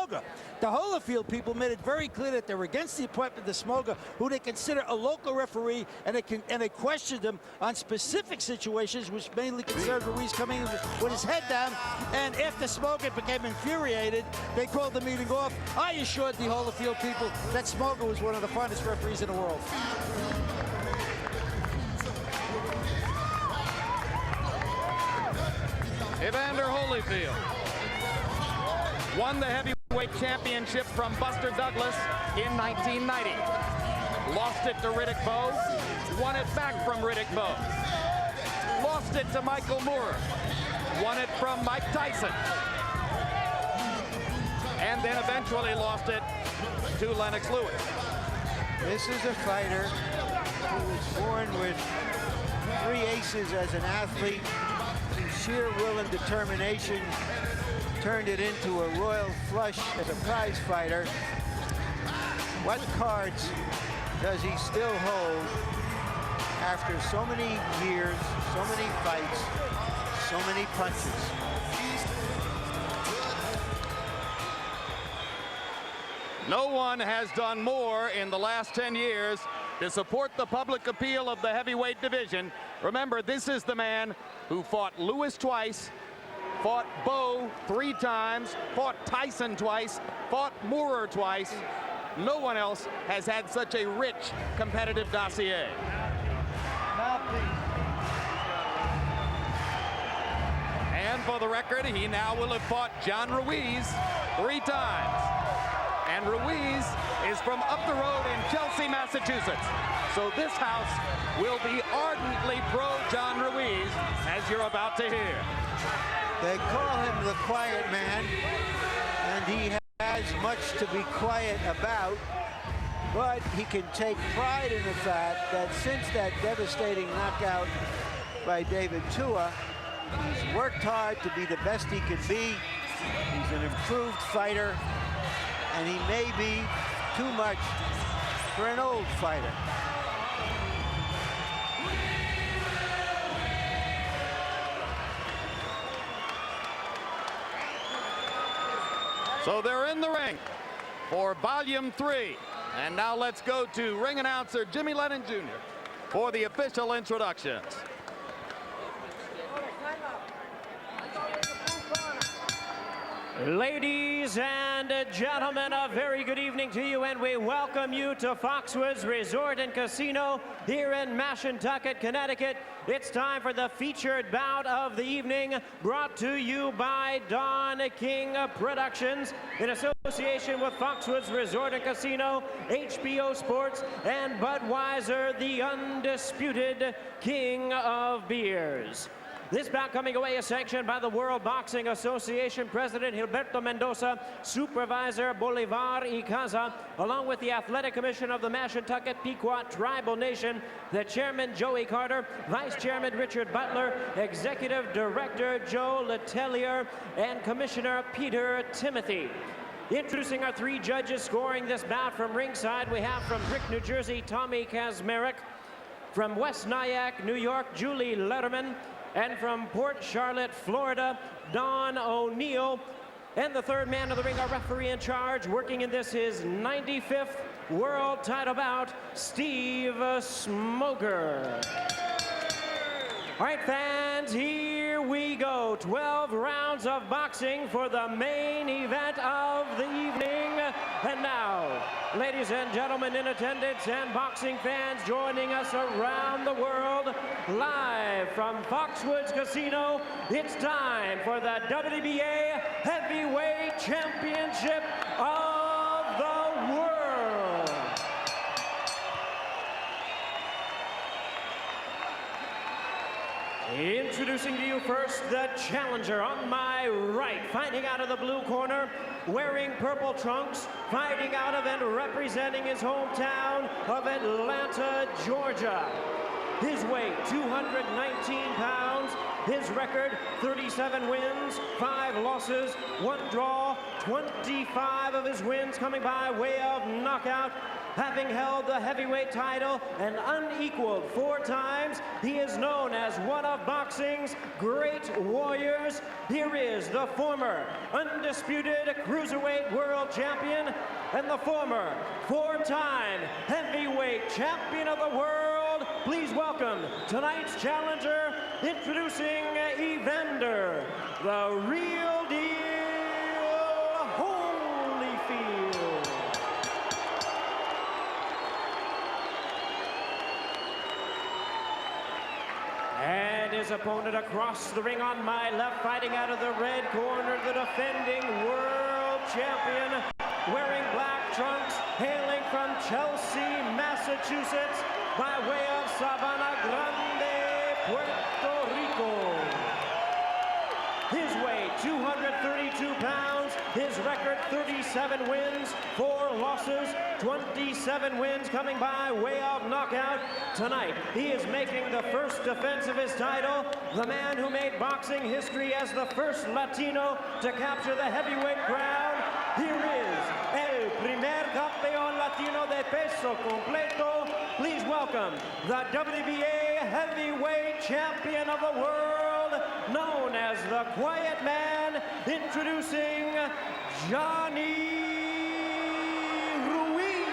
Smoga. The Holyfield people made it very clear that they were against the appointment of Smoga, who they consider a local referee, and they questioned him on specific situations, which mainly concerned Ruiz coming in with his head down. And after Smoga became infuriated, they called the meeting off. I assured the Holyfield people that Smoga was one of the finest referees in the world. Evander Holyfield won the heavyweight championship from Buster Douglas in 1990. Lost it to Riddick Bowe, won it back from Riddick Bowe. Lost it to Michael Moore, won it from Mike Tyson. And then eventually lost it to Lennox Lewis. This is a fighter who was born with 3 aces as an athlete. Sheer will and determination turned it into a royal flush as a prize fighter. What cards does he still hold after so many years, so many fights, so many punches? No one has done more in the last 10 years to support the public appeal of the heavyweight division. Remember, this is the man who fought Lewis twice, fought Bowe 3 times, fought Tyson twice, fought Moorer twice. No one else has had such a rich competitive dossier. And for the record, he now will have fought John Ruiz 3 times. And Ruiz is from up the road in Chelsea, Massachusetts. So this house will be ardently pro-John Ruiz, as you're about to hear. They call him the quiet man, and he has much to be quiet about, but he can take pride in the fact that since that devastating knockout by David Tua, he's worked hard to be the best he can be. He's an improved fighter, and he may be too much for an old fighter. So they're in the ring for Volume 3. And now let's go to ring announcer Jimmy Lennon Jr. for the official introductions. Ladies and gentlemen, a very good evening to you, and we welcome you to Foxwoods Resort and Casino here in Mashantucket, Connecticut. It's time for the featured bout of the evening, brought to you by Don King Productions in association with Foxwoods Resort and Casino, HBO Sports, and Budweiser, the undisputed king of beers. This bout coming away is sanctioned by the World Boxing Association President Gilberto Mendoza, Supervisor Bolivar Icaza, along with the Athletic Commission of the Mashantucket Pequot Tribal Nation, the Chairman Joey Carter, Vice Chairman Richard Butler, Executive Director Joe Letelier, and Commissioner Peter Timothy. Introducing our 3 judges scoring this bout from ringside, we have from Brick, New Jersey, Tommy Kazmarek, from West Nyack, New York, Julie Letterman, and from Port Charlotte, Florida, Don O'Neill. And the 3rd man of the ring, our referee in charge, working in this his 95th world title bout, Steve Smoger. All right, fans, here we go. 12 rounds of boxing for the main event of the evening. And now, ladies and gentlemen in attendance and boxing fans joining us around the world, live from Foxwoods Casino, it's time for the WBA Heavyweight Championship of the World. Introducing to you first the challenger on my right, fighting out of the blue corner, wearing purple trunks, fighting out of and representing his hometown of Atlanta, Georgia. His weight, 219 pounds. His record, 37 wins, 5 losses, 1 draw, 25 of his wins coming by way of knockout. Having held the heavyweight title an unequaled 4 times, he is known as one of boxing's great warriors. Here is the former undisputed cruiserweight world champion and the former 4-time heavyweight champion of the world. Please welcome tonight's challenger, introducing Evander, the real deal Holyfield. And his opponent across the ring on my left, fighting out of the red corner, the defending world champion, wearing black trunks, hailing from Chelsea, Massachusetts, by way of Sabana Grande, Puerto Rico. His weight, 232 pounds. His record, 37 wins, 4 losses, 27 wins coming by way of knockout. Tonight, he is making the first defense of his title. The man who made boxing history as the first Latino to capture the heavyweight crown. Here is el primer campeón latino de peso completo. Please welcome the WBA heavyweight champion of the world, known as the Quiet Man, introducing Johnny Ruiz.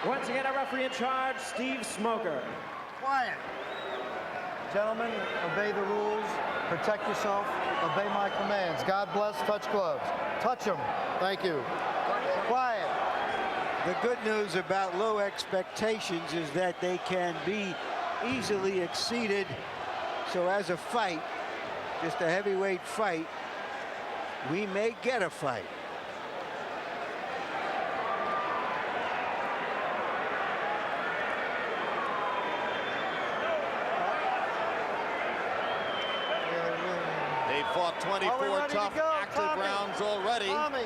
Once again, a referee in charge, Steve Smoker. Quiet. Gentlemen, obey the rules, protect yourself, obey my commands. God bless, touch gloves. Touch them. Thank you. Quiet. The good news about low expectations is that they can be easily exceeded. So as a fight, just a heavyweight fight, we may get a fight. They've fought 24 tough, active rounds already. Tommy.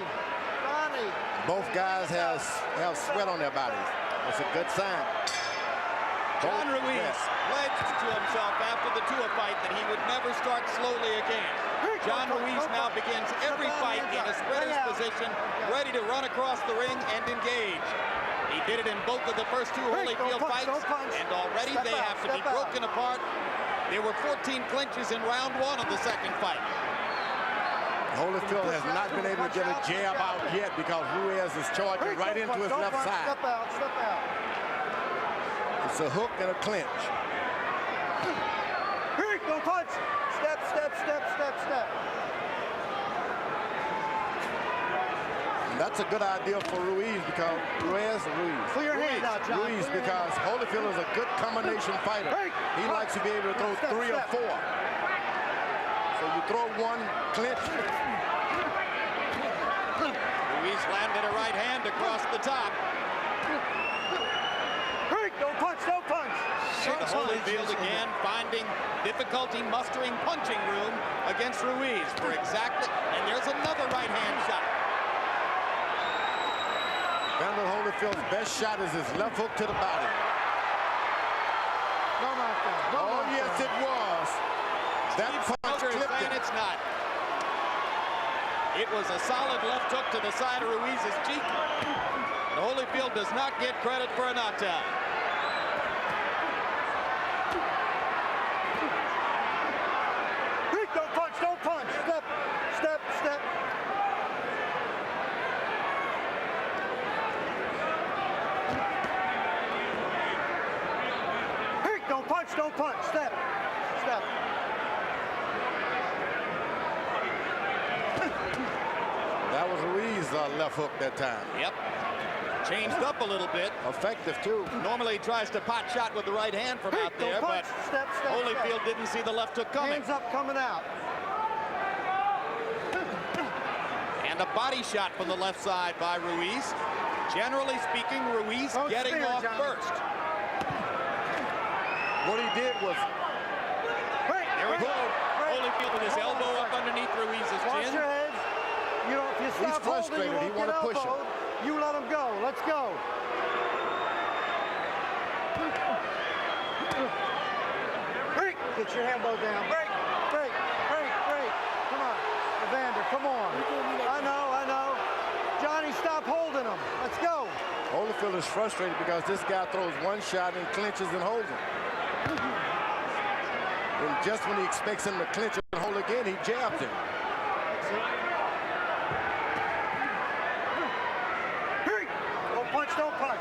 Both guys have sweat on their bodies. That's a good sign. John Ruiz pledged to himself after the Tua fight that he would never start slowly again. John Ruiz now begins every fight in a sprinter's position, ready to run across the ring and engage. He did it in both of the first 2 Holyfield fights, and already they have to be broken apart. There were 14 clinches in round 1 of the second fight. Holyfield has not been able to get a jab out yet because Ruiz is charging right into his left side. Step out, step out. It's a hook and a clinch. Don't punch. Step, step, step, step, step. And that's a good idea for Ruiz because Ruiz. Put your hand out, John. Ruiz because Holyfield is a good combination fighter. He likes to be able to throw 3 or 4. So you throw 1, clinch. Ruiz landed a right hand across the top. Don't punch, don't punch. Holyfield again finding difficulty mustering punching room against Ruiz for exactly, and there's another right hand shot. Evander Holyfield's best shot is his left hook to the body. No knockdown. Oh, yes, it was. That punch clipped saying it. it's not. It was a solid left hook to the side of Ruiz's cheek. And Holyfield does not get credit for a knockdown. Don't punch, don't punch. Step, step, step. Don't punch, don't punch. Step, step. That was Ruiz's left hook that time. Yep. Changed up a little bit. Effective, too. Normally he tries to pot shot with the right hand from out there, but Step, step, Holyfield step. didn't see the left hook coming. Hands up, coming out. And a body shot from the left side by Ruiz. Generally speaking, Ruiz Don't getting spear, off Johnny. first. What he did was There we go. Holyfield with his elbow up underneath Ruiz's Watch chin. your heads. You know, if you stop holding, frustrated. you He won't wanna get push him. elbowed. You let him go. Let's go. Get your elbow down. Break, break, break, break. Come on. Evander, come on. I know. Johnny, stop holding him. Let's go. Holyfield is frustrated because this guy throws one shot and clinches and holds him. And just when he expects him to clinch and hold again, he jabs him. Don't punch, don't punch.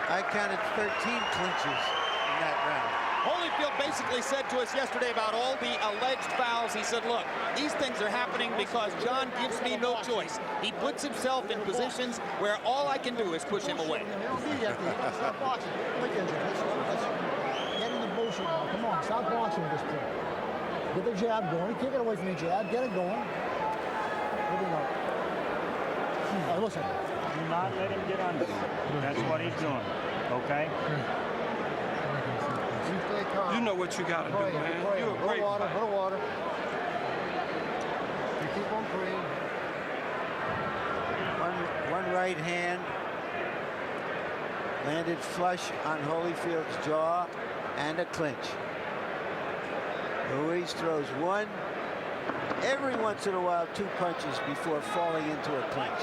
I counted 13 clinches in that round. Holyfield basically said to us yesterday about all the alleged fouls. He said, look, these things are happening because John gives me no choice. He puts himself in positions where all I can do is push him away. Stop boxing. Look at you. Get in the bullshit now. Come on, stop boxing with this thing. Get the jab going. Kick it away from the jab. Get it going. Here we go. All right, listen. Do not let him get under. That's what he's doing. Okay? You know what you got to do, man. You're a great water, fighter. little water. You keep on praying. One right hand landed flush on Holyfield's jaw and a clinch. Ruiz throws one, every once in a while 2 punches before falling into a clinch.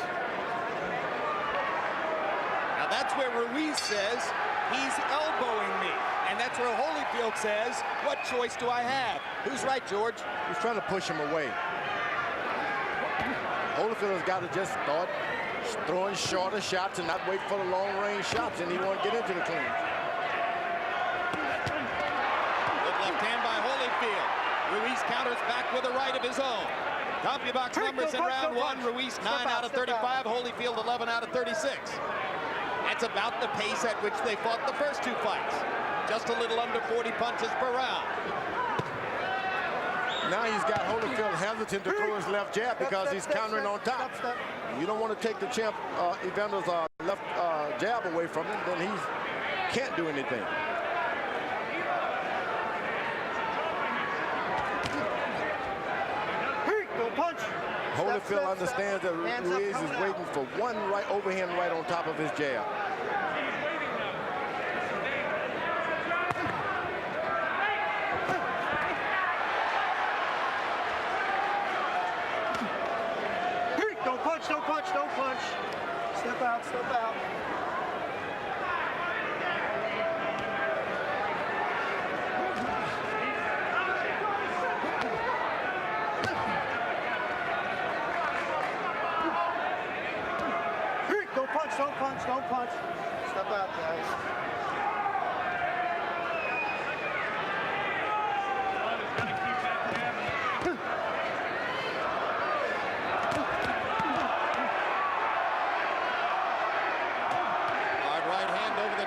Now that's where Ruiz says he's elbowing me. And that's where Holyfield says, what choice do I have? Who's right, George? He's trying to push him away. Holyfield has got to just start throwing shorter shots and not wait for the long-range shots, and he won't get into the clinch. Good left hand by Holyfield. Ruiz counters back with a right of his own. CompuBox numbers in round one. Ruiz 9 out of 35. Holyfield 11 out of 36. That's about the pace at which they fought the first 2 fights. Just a little under 40 punches per round. Now he's got Holyfield hesitant to throw his left jab because he's countering on top. You don't want to take the champ Evander's left jab away from him, then he can't do anything. Punch. Holyfield understands that Ruiz is waiting for one right overhand right on top of his jab. Don't punch, don't punch, don't punch. Step out, step out. Don't punch, don't punch, don't punch. Step out, guys.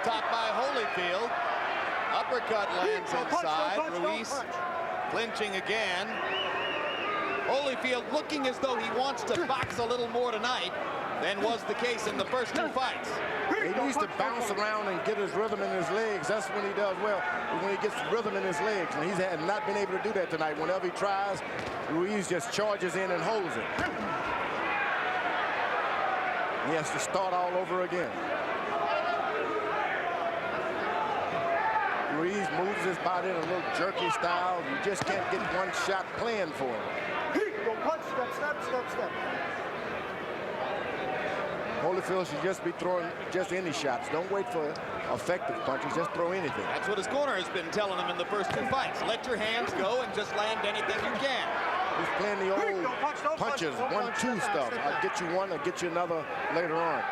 Top by Holyfield. Uppercut lands inside. Ruiz clinching again. Holyfield looking as though he wants to box a little more tonight than was the case in the first 2 fights. He needs to bounce around and get his rhythm in his legs. That's when he does well, is when he gets rhythm in his legs. And he's not been able to do that tonight. Whenever he tries, Ruiz just charges in and holds it. He has to start all over again. Ruiz moves his body in a little jerky style. You just can't get one shot planned for him. Go punch, step, step, step, step. Holyfield should just be throwing just any shots. Don't wait for effective punches. Just throw anything. That's what his corner has been telling him in the first 2 fights. Let your hands go and just land anything you can. He's playing the old punches, 1-2 stuff. I'll get you one, I'll get you another later on.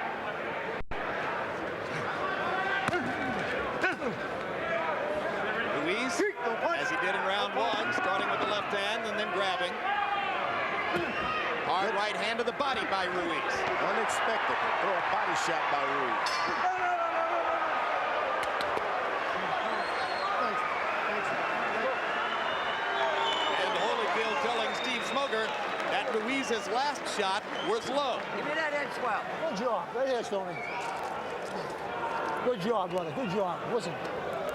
Ruiz, as he did in round 1, starting with the left hand and then grabbing. Hard right hand to the body by Ruiz. Unexpected. Throw a body shot by Ruiz. And Holyfield telling Steve Smoger that Ruiz's last shot was low. Give me that head swell. Good job. Right here, Stoney. Good job, brother. Good job. Listen,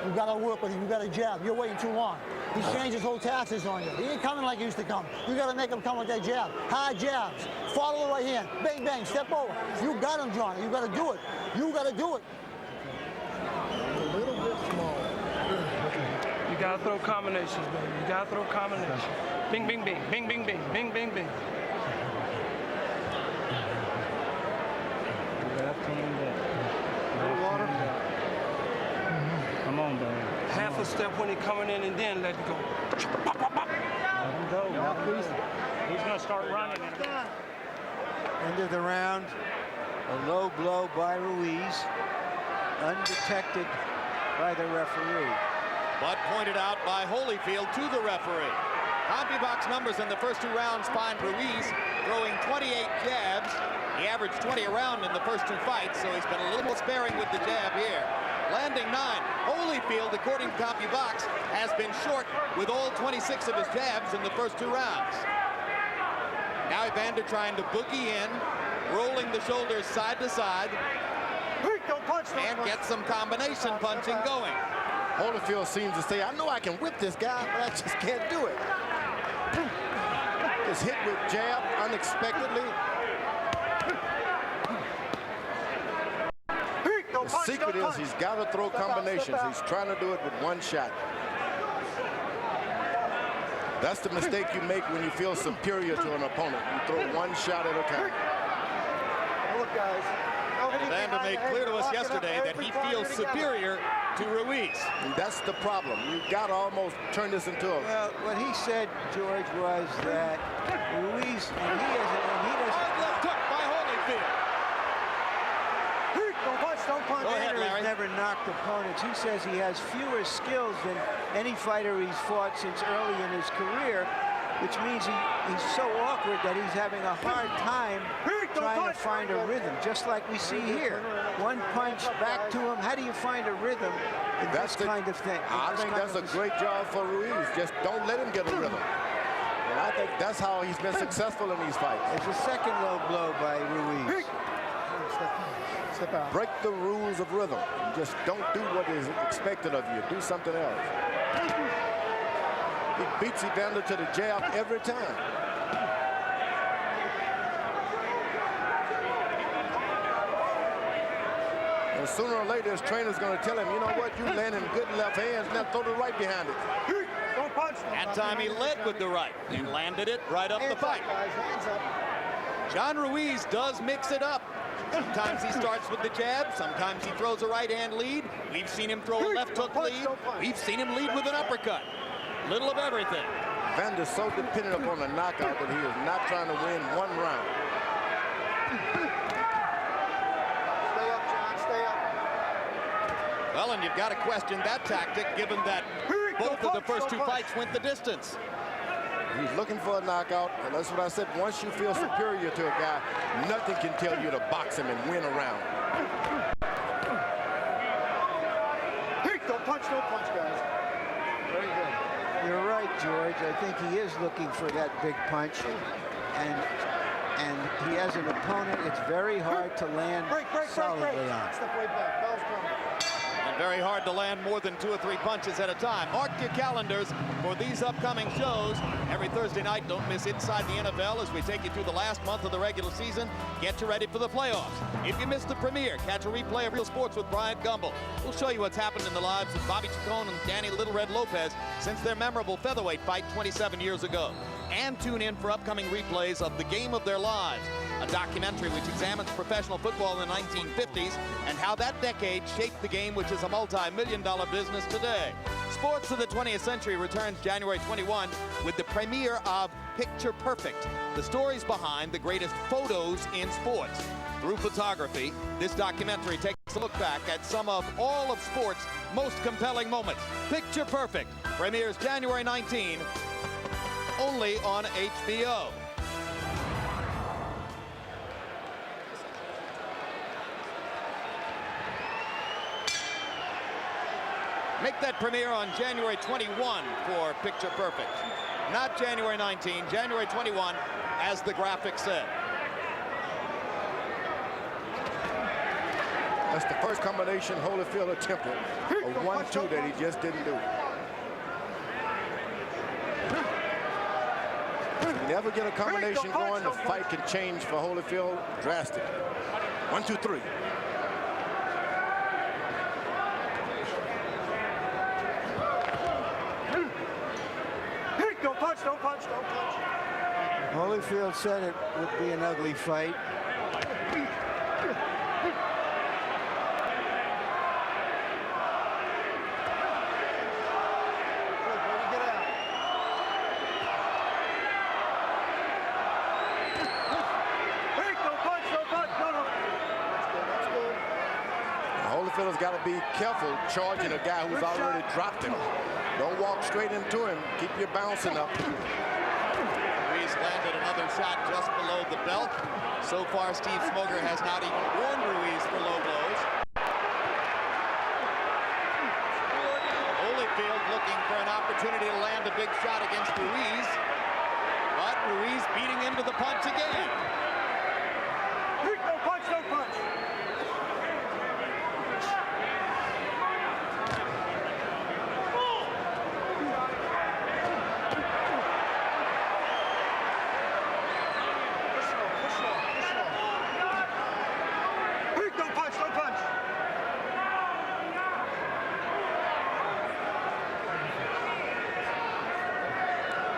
you got to work with him. You got to jab. You're waiting too long. He's changed his whole tactics on you. He ain't coming like he used to come. You got to make him come with that jab. High jabs. Follow the right hand. Bang, bang. Step over. You got him, Johnny. You got to do it. You got to do it. A little bit small. You got to throw combinations, baby. You got to throw combinations. Bing, bing, bing. Bing, bing, bing. Bing, bing, bing. Come on, baby. Half a step when he coming in and then let it go. Let him go. He's going to start running. End of the round. A low blow by Ruiz. Undetected by the referee. But pointed out by Holyfield to the referee. CompuBox numbers in the first 2 rounds find Ruiz throwing 28 jabs. He averaged 20 a round in the first 2 fights, so he's been a little more sparing with the jab here. Landing 9. Holyfield, according to CompuBox, has been short with all 26 of his jabs in the first 2 rounds. Now Evander trying to boogie in, rolling the shoulders side to side, and get some combination punching going. Holyfield seems to say, I know I can whip this guy, but I just can't do it. Just hit with jab unexpectedly. The secret is he's got to throw combinations. He's trying to do it with one shot. That's the mistake you make when you feel superior to an opponent. You throw one shot at a time. Look, guys. Evander made clear to us yesterday that he feels superior to Ruiz. And that's the problem. You've got to almost turn this into a... Well, what he said, George, was that Ruiz, and he doesn't... Hard left hook by Holyfield. Don't punch. Go ahead, Evander Larry. has never knocked opponents. He says he has fewer skills than any fighter he's fought since early in his career, which means he's so awkward that he's having a hard time trying to find a rhythm, just like we see here. One punch back to him. How do you find a rhythm in this kind of thing? I think that's a great job for Ruiz. Just don't let him get a rhythm. And I think that's how he's been successful in these fights. It's a second low blow by Ruiz. Step out. Break the rules of rhythm. Just don't do what is expected of you. Do something else. He beats Evander to the jab every time. And sooner or later, his trainer's going to tell him, you know what, you land in good left hands, now throw the right behind it. Don't punch. That time he led with the right and landed it right up the pipe. Hands up. John Ruiz does mix it up. Sometimes he starts with the jab. Sometimes he throws a right-hand lead. We've seen him throw a left hook lead. We've seen him lead with an uppercut. Little of everything. Evander's so dependent upon the knockout that he is not trying to win one round. Stay up, John. Stay up. Well, and you've got to question that tactic, given that both of the first 2 fights went the distance. He's looking for a knockout, and that's what I said. Once you feel superior to a guy, nothing can tell you to box him and win a round. Don't punch, guys. Very good. You're right, George. I think he is looking for that big punch. And he has an opponent it's very hard to land solidly on. Step right back. Bell's coming. And very hard to land more than 2 or 3 punches at a time. Mark your calendars for these upcoming shows. Every Thursday night, don't miss Inside the NFL as we take you through the last month of the regular season. Get you ready for the playoffs. If you missed the premiere, catch a replay of Real Sports with Bryant Gumbel. We'll show you what's happened in the lives of Bobby Chacon and Danny Little Red Lopez since their memorable featherweight fight 27 years ago. And tune in for upcoming replays of The Game of Their Lives, a documentary which examines professional football in the 1950s and how that decade shaped the game, which is a multi-million-dollar business today. Sports of the 20th Century returns January 21 with the premiere of Picture Perfect, the stories behind the greatest photos in sports. Through photography, this documentary takes a look back at some of all of sports' most compelling moments. Picture Perfect premieres January 19, only on HBO. Make that premiere on January 21 for Picture Perfect. Not January 19, January 21, as the graphic said. That's the first combination Holyfield attempted. A 1-2 that he just didn't do. ever get a combination going, the fight can change for Holyfield drastically. 1, 2, 3. Don't punch, don't punch, don't punch. Holyfield said it would be an ugly fight. Holyfield's got to be careful charging a guy who's already dropped him. Don't walk straight into him. Keep your bouncing up. Ruiz landed another shot just below the belt. So far, Steve Smoger has not even warned Ruiz for low blows. Holyfield looking for an opportunity to land a big shot against Ruiz. But Ruiz beating into the punch again. No punch, no punch.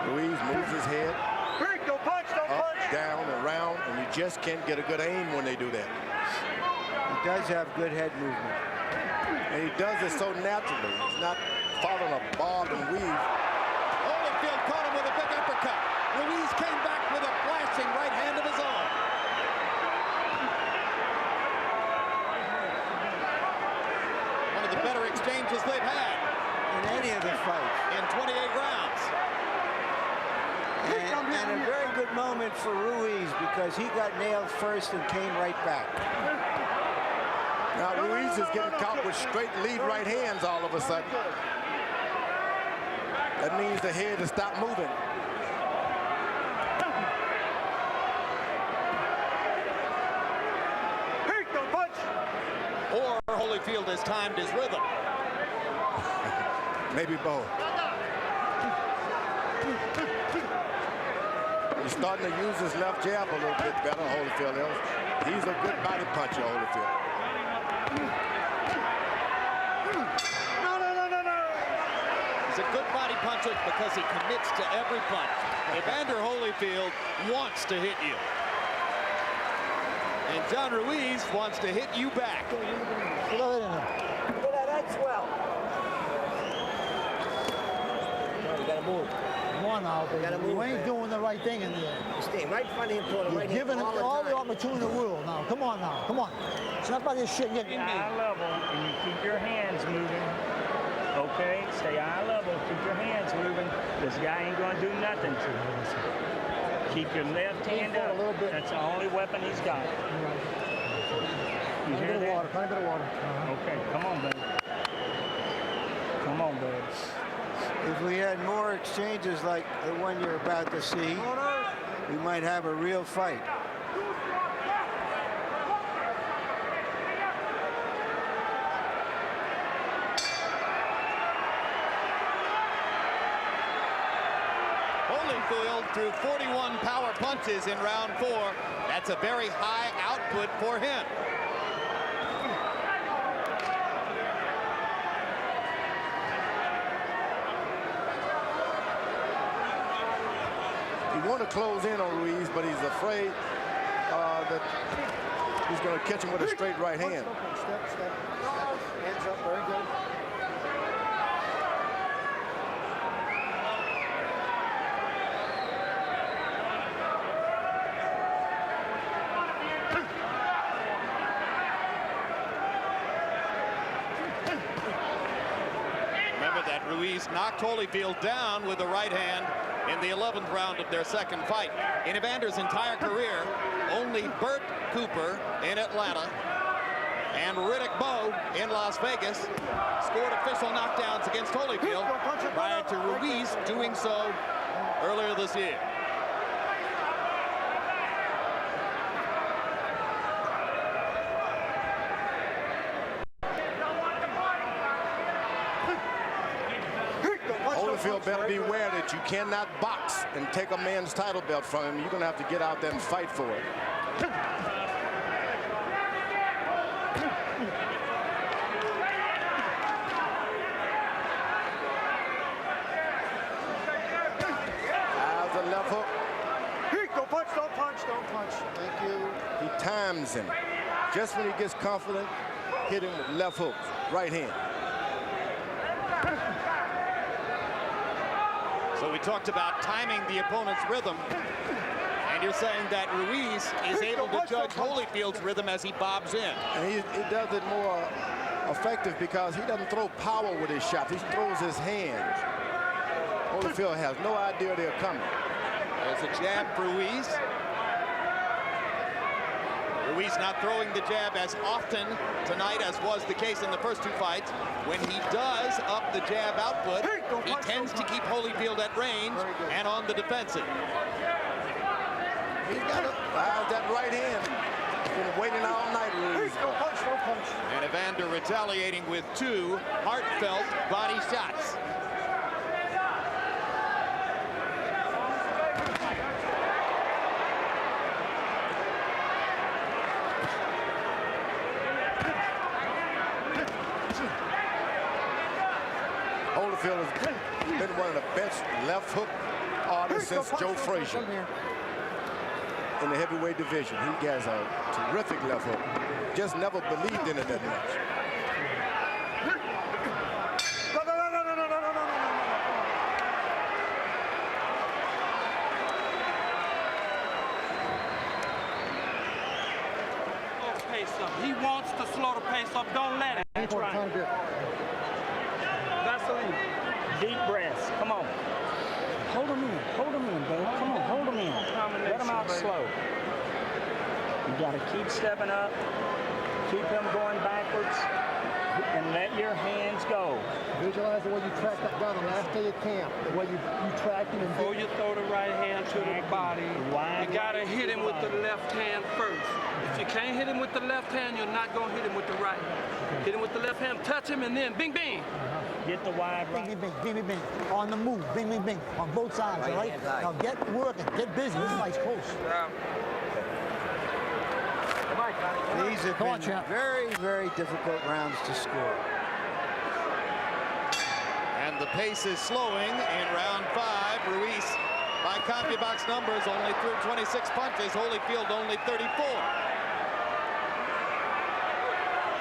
Ruiz moves his head up, down, around, and you just can't get a good aim when they do that. He does have good head movement. And he does it so naturally. He's not following a bob and weave. Holyfield caught him with a big uppercut. Ruiz came back with a flashing right hand of his own. One of the better exchanges they've had In any of the fights. in 28 rounds. And a very good moment for Ruiz because he got nailed first and came right back. Now Ruiz is getting caught with straight lead right hands all of a sudden. That means the head to stop moving. Or Holyfield has timed his rhythm. Maybe both. He's starting to use his left jab a little bit better, Holyfield is. He's a good body puncher, Holyfield. He's a good body puncher because he commits to every punch. Evander Holyfield wants to hit you. And John Ruiz wants to hit you back. That's well. You gotta move. Come on now, baby. You ain't doing the right thing in there. You're staying right in front of him, throwing the right hand giving him all the opportunity in the world now. Come on now. Come on. It's not about this shit getting me. Eye level, and you keep your hands moving. Okay? Stay eye level. Keep your hands moving. This guy ain't gonna do nothing to you. Keep your left hand up. That's the only weapon he's got. You hear that? Find a bit of water. Okay, come on, baby. Come on, baby. If we had more exchanges like the one you're about to see, we might have a real fight. Holyfield threw 41 power punches in round 4. That's a very high output for him. He want to close in on Ruiz, but he's afraid that he's going to catch him with a straight right hand. Step. Hands up, very good. Remember that Ruiz knocked Holyfield down with the right hand in the 11th round of their second fight. In Evander's entire career, only Burt Cooper in Atlanta and Riddick Bowe in Las Vegas scored official knockdowns against Holyfield prior to Ruiz doing so earlier this year. Holyfield better beware that you cannot box and take a man's title belt from him. You're going to have to get out there and fight for it. How's the left hook? Don't punch, don't punch, don't punch. Thank you. He times him. Just when he gets confident, hit him with left hook, right hand. So we talked about timing the opponent's rhythm. And you're saying that Ruiz is able to judge Holyfield's rhythm as he bobs in. And he does it more effective because he doesn't throw power with his shots. He throws his hands. Holyfield has no idea they're coming. There's a jab for Ruiz. Ruiz not throwing the jab as often tonight as was the case in the first two fights. When he does up the jab output, he tends to keep Holyfield at range and on the defensive. He's got that right hand. He's been waiting all night, Ruiz. Don't punch, don't punch. And Evander retaliating with two heartfelt body shots. Holyfield has been one of the best left hook artists since Joe Frazier in the heavyweight division. He has a terrific left hook. Just never believed in it that much. He wants to slow the pace up. Don't let it. That's right. Deep breaths. Come on. Hold him in. Hold him in, babe. Come on. Hold him in. Let him out slow. You got to keep stepping up. Keep him going backwards. And let your hands go. Visualize the way you track that guy the last day of camp. The way you track him. Before you throw the right hand to the body, you got to hit him with the left hand first. If you can't hit him with the left hand, you're not going to hit him with the right. Hit him with the left hand, touch him, and then bing, bing. Get the wide right. Bing, bing, bing, bing, bing. On the move. Bing, bing, bing. On both sides, all right? Now get working. Get busy. This fight's close. These have been very, very difficult rounds to score. And the pace is slowing in round 5. Ruiz, by CompuBox numbers, only threw 26 punches. Holyfield only 34.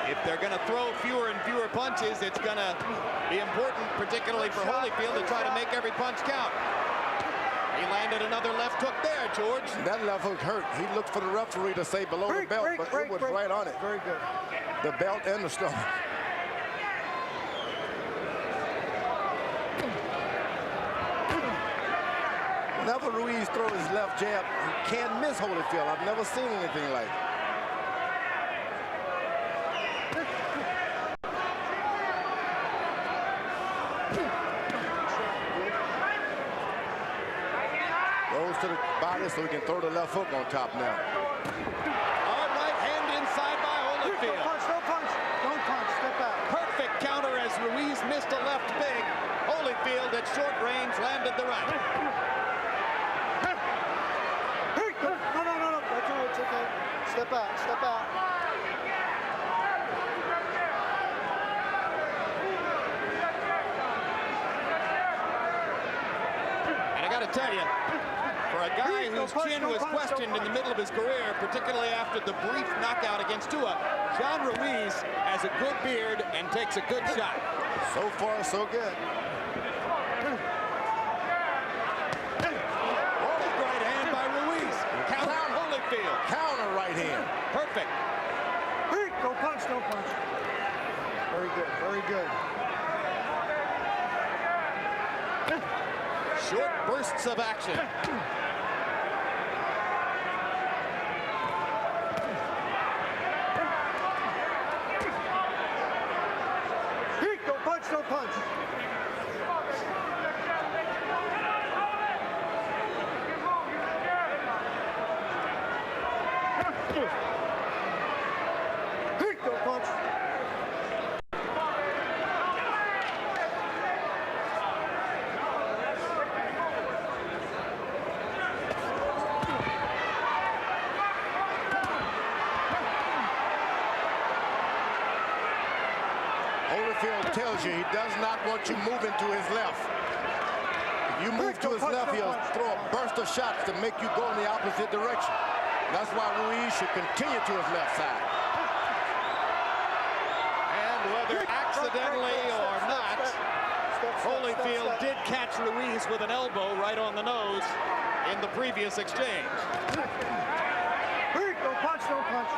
If they're going to throw fewer and fewer punches, it's going to be important, particularly for Holyfield, to try to make every punch count. He landed another left hook there, George. That left hook hurt. He looked for the referee to say below the belt, but it was right on it. Very good. The belt and the stomach. Whenever Ruiz throws his left jab, he can't miss Holyfield. I've never seen anything like it. Goes to the body so he can throw the left hook on top now. Hard right hand inside by Holyfield. Don't punch, don't punch. Don't punch, step out. Perfect counter as Ruiz missed a left big. Holyfield at short range landed the right. No. That's okay. Step out, step out. And I got to tell you, for a guy whose chin was questioned in the middle of his career, particularly after the brief knockout against Tua, John Ruiz has a good beard and takes a good shot. So far, so good. Right hand by Ruiz. Counter Holyfield. Counter right hand. Perfect. Don't punch, don't punch. Very good, very good. Short bursts of action. Don't punch, don't punch. Don't punch. Holyfield tells you he does not want you moving to his left. If you move to his left, he'll throw a burst of shots to make you go in the opposite direction. That's why Ruiz should continue to his left side. And whether accidentally or not, Holyfield did catch Ruiz with an elbow right on the nose in the previous exchange. Don't punch, don't punch.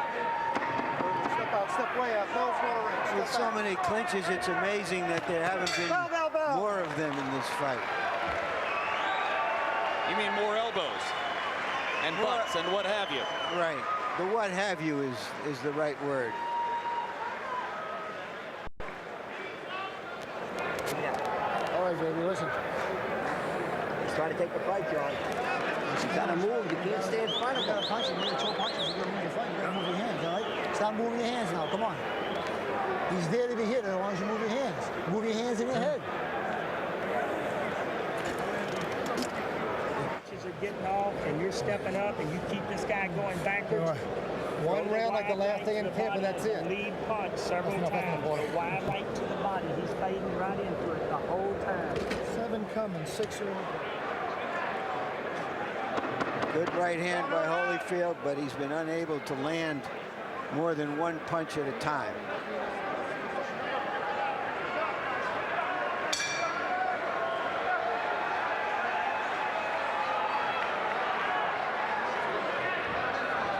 Step out, step way out. No, With so many clinches, it's amazing that there haven't been more of them in this fight. You mean more elbows and butts and what have you? Right. The what have you is the right word. All right, baby, listen. He's trying to take the fight, John. You gotta move. You can't stay in front of You him. gotta punch him. You gotta throw punches. You gotta move your fight. You gotta move your hands, all right? Stop moving your hands now. Come on. He's there to be hit as long as you move your hands. Move your hands and your head. Punches are getting off, and you're stepping up, and you keep this guy going backwards. One round like the last day in camp, and that's it. Lead punch several times. A wide right to the body. He's fading right into it the whole time. 7 coming, 6 are Good right hand by Holyfield, but he's been unable to land more than one punch at a time.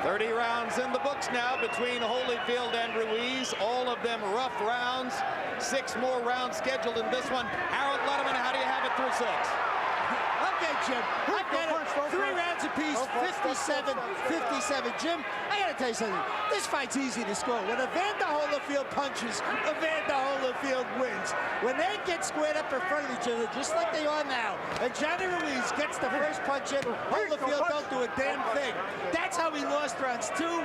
.30 rounds in the books now between Holyfield and Ruiz. All of them rough rounds. 6 more rounds scheduled in this one. Harold Letterman, how do you have it through 6? Okay, Jim. I get it. 3 rounds apiece, 57-57. Jim, I gotta tell you something. This fight's easy to score. When Evander Holyfield punches, Evander Holyfield wins. When they get squared up in front of each other, just like they are now, and Johnny Ruiz gets the first punch in, Holyfield don't do a damn thing. That's how he lost rounds 2, 3,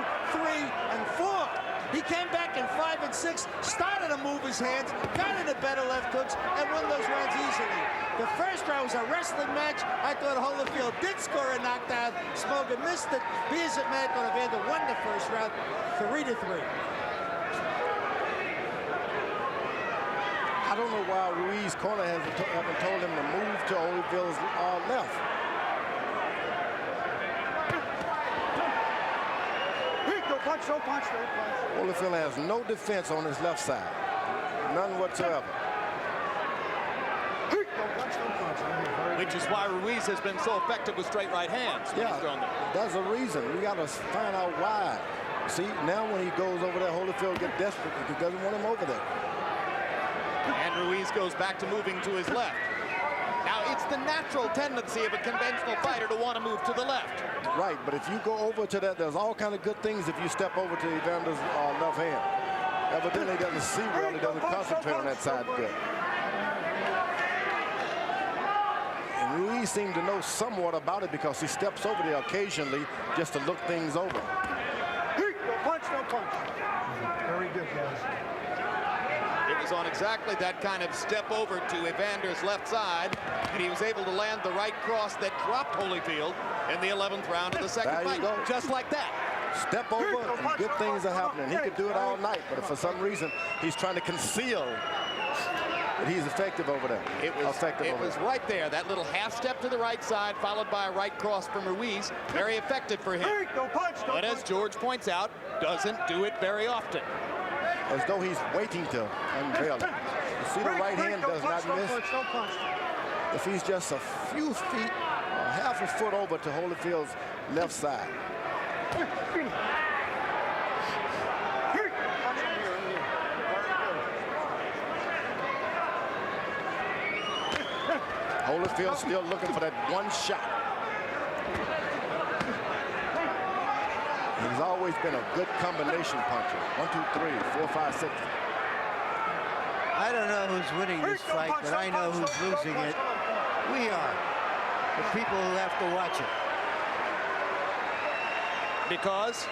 and 4. He came back in 5 and 6, started to move his hands, got into better left hooks, and won those rounds easily. The first round was a wrestling match. I thought Holyfield did score a knockdown. Smoker missed it. Be as it may, I thought Evander won the first round, 3-3. I don't know why Ruiz corner haven't told him to move to Holyfield's left. Punch, no punch, no punch. Holyfield has no defense on his left side. None whatsoever. Which is why Ruiz has been so effective with straight right hands. When he's thrown them. That's a reason. We got to find out why. See, now when he goes over there, Holyfield gets desperate because he doesn't want him over there. And Ruiz goes back to moving to his left. Now, it's the natural tendency of a conventional fighter to want to move to the left. Right, but if you go over to that, there's all kind of good things if you step over to Evander's left hand. Evidently, he doesn't see well. He doesn't concentrate on that side good. And Ruiz seemed to know somewhat about it because he steps over there occasionally just to look things over. No punch, no punch. Very good, guys. It was on exactly that kind of step over to Evander's left side, and he was able to land the right cross that dropped Holyfield in the 11th round of the second There you fight. go. Just like that. Step over and good things are happening. He could do it all night, but if for some reason he's trying to conceal that he's effective over there. It was right there, that little half step to the right side, followed by a right cross from Ruiz. Very effective for him. But as George points out, doesn't do it very often. As though he's waiting to unveil it. You see the right hand does not miss. If he's just a few feet, or half a foot over to Holyfield's left side. Holyfield still looking for that one shot. He's always been a good combination puncher. 1, 2, 3, 4, 5, 6. I don't know who's winning this fight, but I know who's losing it. We are. The people who have to watch it. Because?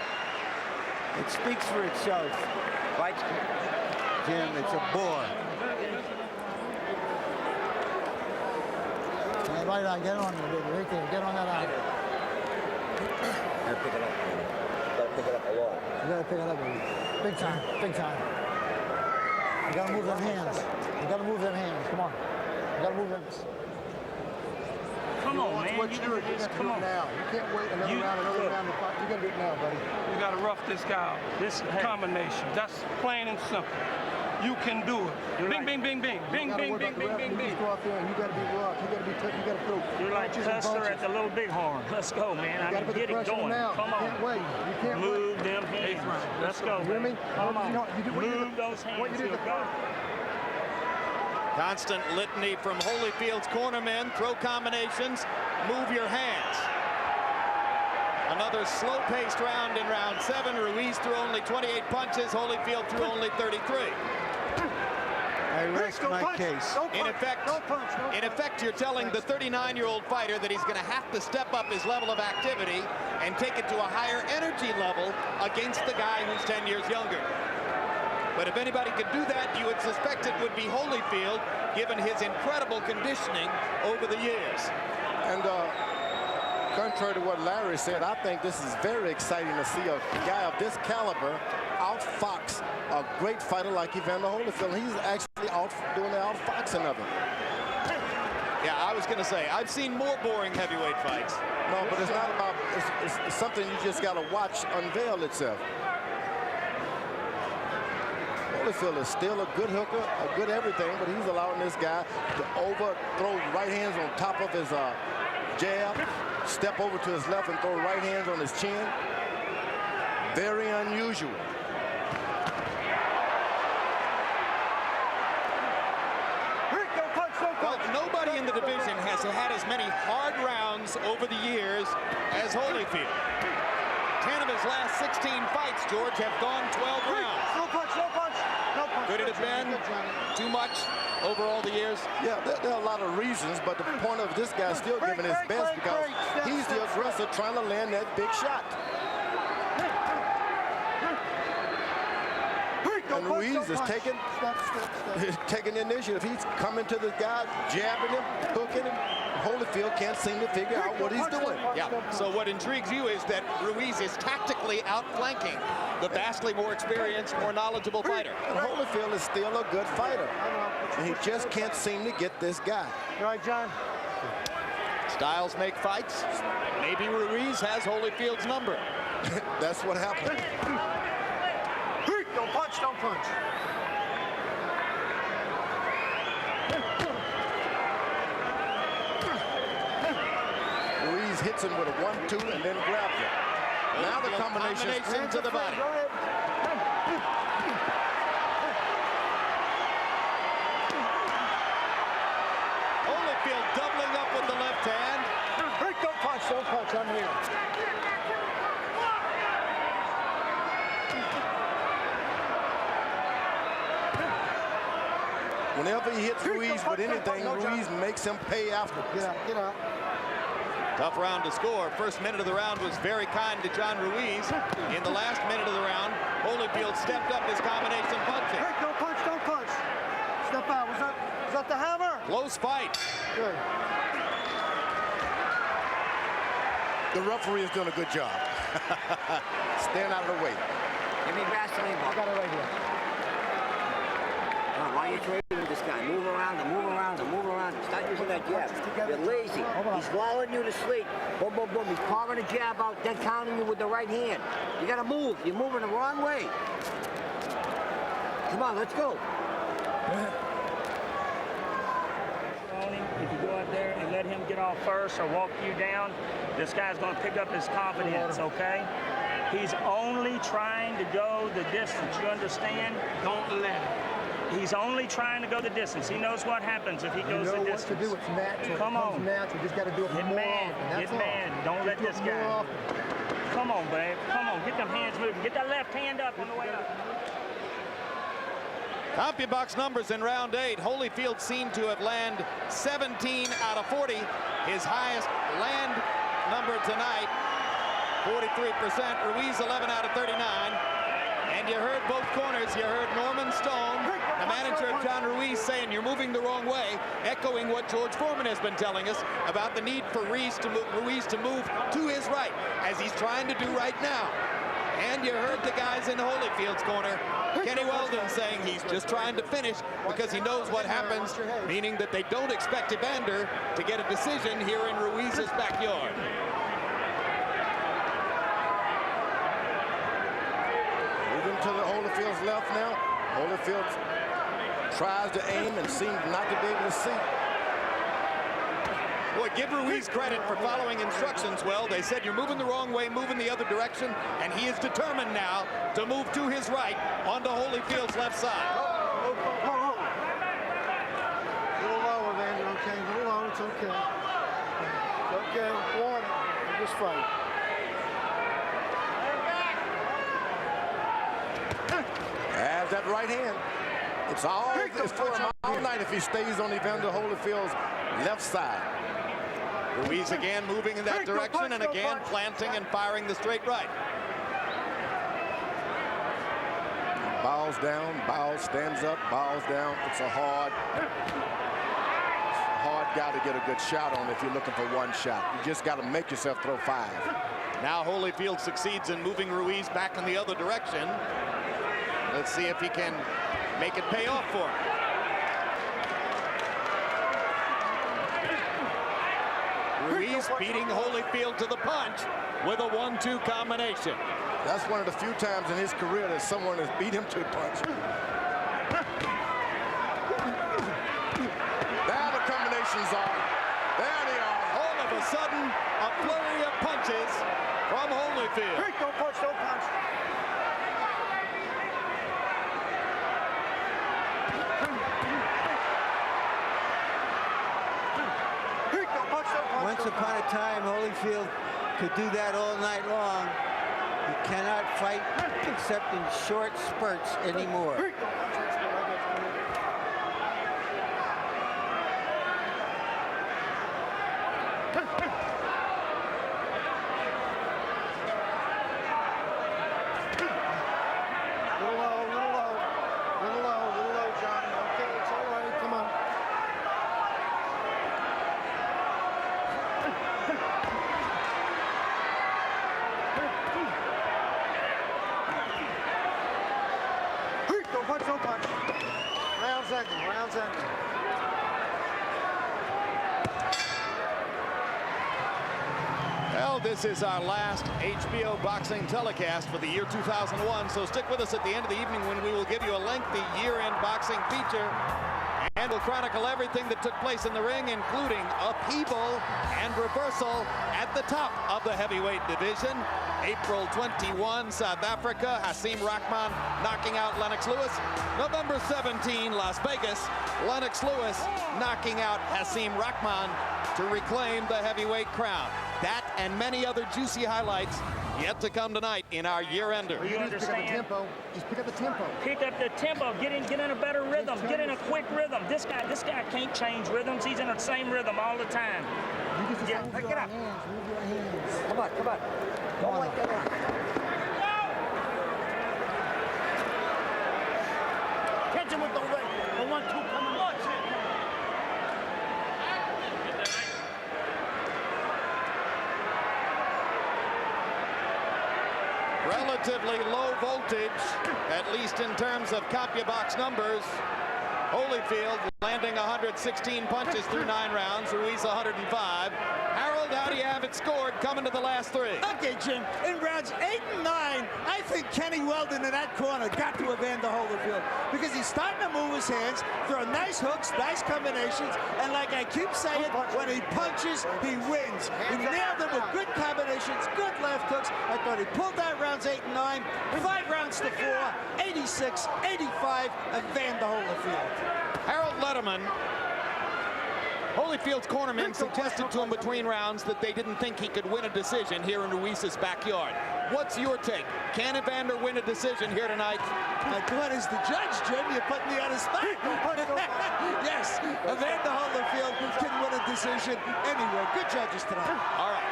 It speaks for itself. Fights, Jim, it's a bore. Hey, right on, get on there, baby. Right there, get on that eye. Gotta pick it up. Gotta pick it up a lot. You gotta pick it up, baby. Big time, big time. You gotta move them hands. You gotta move them hands. Come on. You gotta move them. Come on, man. What you do, you got to do it now. You can't wait another round to fight. You got to do it now, buddy. You got to rough this guy out. This combination. That's plain and simple. You can do it. Bing, bing, bing, bing. Bing, bing, bing, bing, bing, bing. You go out there and you got to be rough. You got to be tough. You got to throw. You're like Custer at the Little Bighorn. Let's go, man. I mean, get it going. Come on. You can't wait. You can't move them hands. Let's go. You hear me? Come on. Move those hands. What you did Go. Constant litany from Holyfield's cornermen. Throw combinations. Move your hands. Another slow-paced round in round 7. Ruiz threw only 28 punches. Holyfield threw only 33. I rest my case. In effect, you're telling the 39-year-old fighter that he's going to have to step up his level of activity and take it to a higher energy level against the guy who's 10 years younger. But if anybody could do that, you would suspect it would be Holyfield, given his incredible conditioning over the years. And contrary to what Larry said, I think this is very exciting to see a guy of this caliber outfox a great fighter like Evander Holyfield. He's actually doing the outfoxing of him. Yeah, I was going to say, I've seen more boring heavyweight fights. No, but it's not about, it's something you just got to watch unveil itself. Holyfield is still a good hooker, a good everything, but he's allowing this guy to overthrow right hands on top of his jab, step over to his left and throw right hands on his chin. Very unusual. Well, nobody in the division has had as many hard rounds over the years as Holyfield. 10 of his last 16 fights, George, have gone 12 rounds. No punch, no punch, no punch. Could it have been too much over all the years? Yeah, there are a lot of reasons, but the point of this guy still giving his best because he's the aggressor trying to land that big shot. And Ruiz is taking the initiative. He's coming to the guy, jabbing him, hooking him. Holyfield can't seem to figure out what he's doing. Yeah, so what intrigues you is that Ruiz is tactically outflanking the vastly more experienced, more knowledgeable fighter. And Holyfield is still a good fighter. And he just can't seem to get this guy. You all right, John? Styles make fights. Maybe Ruiz has Holyfield's number. That's what happened. Don't punch, don't punch. Ruiz hits him with a 1-2 and then grabs him. Now the combination to the body. Holyfield doubling up with the left hand. Don't punch, don't punch. I'm here. Whenever he hits Ruiz with anything, Ruiz makes him pay after. Get out. Tough round to score. First minute of the round was very kind to John Ruiz. In the last minute of the round, Holyfield stepped up his combination punching. Don't punch, don't punch. Step out. Was that the hammer? Close fight. Good. The referee is doing a good job. Staying out of the way. Give me wrestling. I got it right here. Why are you trading with this guy? Move around and move around and move around. Start using that jab. You're lazy. He's swallowing you to sleep. Boom, boom, boom. He's carving a jab out, then counting you with the right hand. You got to move. You're moving the wrong way. Come on, let's go. If you go out there and let him get off first or walk you down, this guy's going to pick up his confidence, okay? He's only trying to go the distance. You understand? Don't let him. He's only trying to go the distance. He knows what happens if he goes the distance. What to do. It's natural. Come on. Natural. Just got to do it Get more mad. often. Get mad. Don't let this guy. Come on, babe. Come on. Get them hands moving. Get that left hand up on the way up. CompuBox numbers in round 8. Holyfield seemed to have landed 17 out of 40. His highest land number tonight, 43%. Ruiz 11 out of 39. And you heard both corners. You heard Norman Stone, the manager of John Ruiz, saying you're moving the wrong way, echoing what George Foreman has been telling us about the need for Ruiz to move to his right, as he's trying to do right now. And you heard the guys in Holyfield's corner, Kenny Weldon, saying he's just trying to finish because he knows what happens, meaning that they don't expect Evander to get a decision here in Ruiz's backyard. Moving to the Holyfield's left now. Holyfield tries to aim and seems not to be able to see. Boy, give Ruiz credit for following instructions well. They said you're moving the wrong way, moving the other direction, and he is determined now to move to his right onto Holyfield's left side. A little low, Evander, okay? A little low, it's okay. Okay, warning. Just fight. Has that right hand. It's all for him all night if he stays on Evander Holyfield's left side. Ruiz again moving in that direction and again planting and firing the straight right. Bows down, bows, stands up, bows down. It's a hard guy to get a good shot on if you're looking for one shot. You just got to make yourself throw 5. Now Holyfield succeeds in moving Ruiz back in the other direction. Let's see if he can make it pay off for him. Ruiz beating Holyfield to the punch with a 1-2 combination. That's one of the few times in his career that someone has beat him to the punch. There the combinations are. There they are. All of a sudden, a flurry of punches from Holyfield. Don't punch, don't punch. Once upon a time, Holyfield could do that all night long. He cannot fight except in short spurts anymore. Little low, Johnny. Okay, it's all right. Come on. Don't punch. Round's ending. Well, this is our last HBO boxing telecast for the year 2001, so stick with us at the end of the evening when we will give you a lengthy year-end boxing feature, and we'll chronicle everything that took place in the ring, including upheaval and reversal at the top of the heavyweight division. April 21, South Africa, Hasim Rahman knocking out Lennox Lewis. November 17, Las Vegas, Lennox Lewis knocking out Hasim Rahman to reclaim the heavyweight crown. That and many other juicy highlights yet to come tonight in our year-ender. You understand? Just pick up the tempo. Pick up the tempo. Get in a better rhythm. Get in a quick rhythm. This guy can't change rhythms. He's in the same rhythm all the time. Yeah, pick it up. Move your hands. Come on. Don't like that. Catch him with the right. The 1-2 coming. Watch it. Relatively low voltage, at least in terms of CompuBox numbers. Holyfield landing 116 punches through 9 rounds. Ruiz 105. Harold, how do you have it scored coming to the last 3? Okay, Jim, in rounds 8 and 9, I think Kenny Weldon in that corner got to Evander Holyfield because he's starting to move his hands, throw nice hooks, nice combinations, and like I keep saying, when he punches, he wins. He nailed them with good combinations, good left hooks. I thought he pulled out rounds 8 and 9, 5 rounds to 4, 86, 85, Evander Holyfield. Harold Letterman, Holyfield's cornerman, suggested to him between rounds that they didn't think he could win a decision here in Ruiz's backyard. What's your take? Can Evander win a decision here tonight? I thought as the judge, Jim, you're putting me on his spot. Yes, Evander Holyfield can win a decision anywhere. Good judges tonight. All right,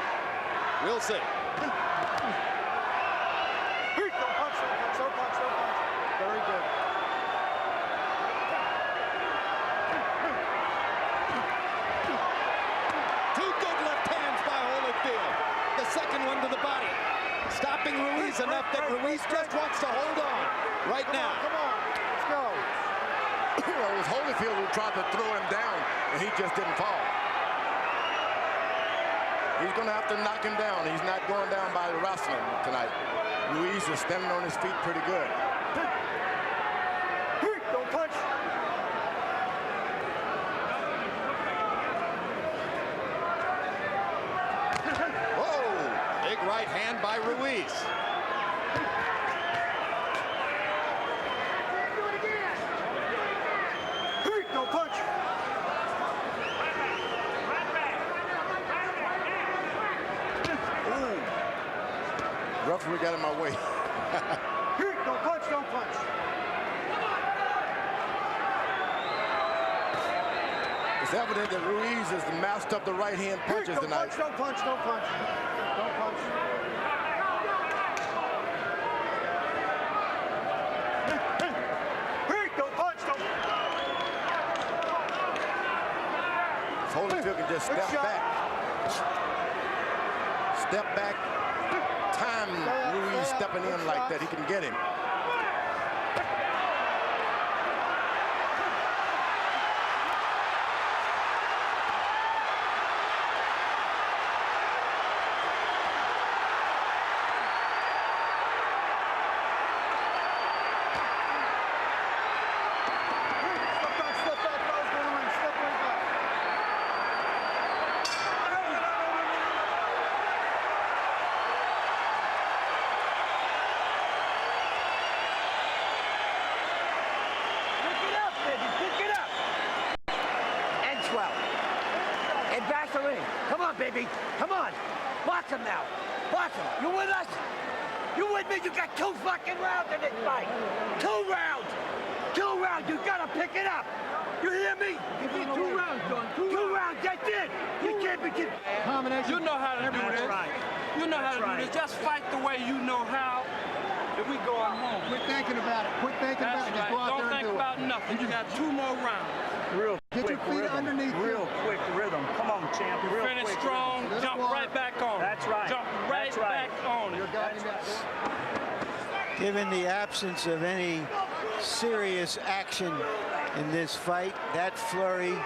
we'll see. Don't punch. Very good. Two good left hands by Holyfield. The second one to the body, stopping Ruiz is enough that Ruiz just wants to hold on right now. Come on, let's go. Well, it was Holyfield who tried to throw him down, and he just didn't fall. He's going to have to knock him down. He's not going down by the wrestling tonight. Ruiz is standing on his feet pretty good. Don't punch. Whoa! Big right hand by Ruiz. Don't punch. Ooh. Referee got in my way. Don't punch, don't punch. It's evident that Ruiz is the master of the right-hand punches tonight. Don't punch, don't punch. Don't punch. Don't punch, don't. If Holyfield can just step back. Step back. Time Ruiz stepping in like that, he can get him. Come on, baby. Come on. Box him now. Box him. You with us? You with me? You got 2 fucking rounds in this fight. 2 rounds. 2 rounds. You gotta pick it up. You hear me? Give me 2 rounds, John. 2 rounds. That's it. You can't be getting... You know how to do this. Right. You know how to do this. Just fight the way you know how. If we going home. Quit thinking about it. Quit thinking about it. Just go out Don't there and think do about it. nothing. You got 2 more rounds. Real Get quick your feet rhythm. underneath you. Real quick rhythm. Come on, champ. Real Finish quick strong. rhythm. Jump right back on. That's right. Jump right That's right. back on it. That's right. Given the absence of any serious action in this fight, that flurry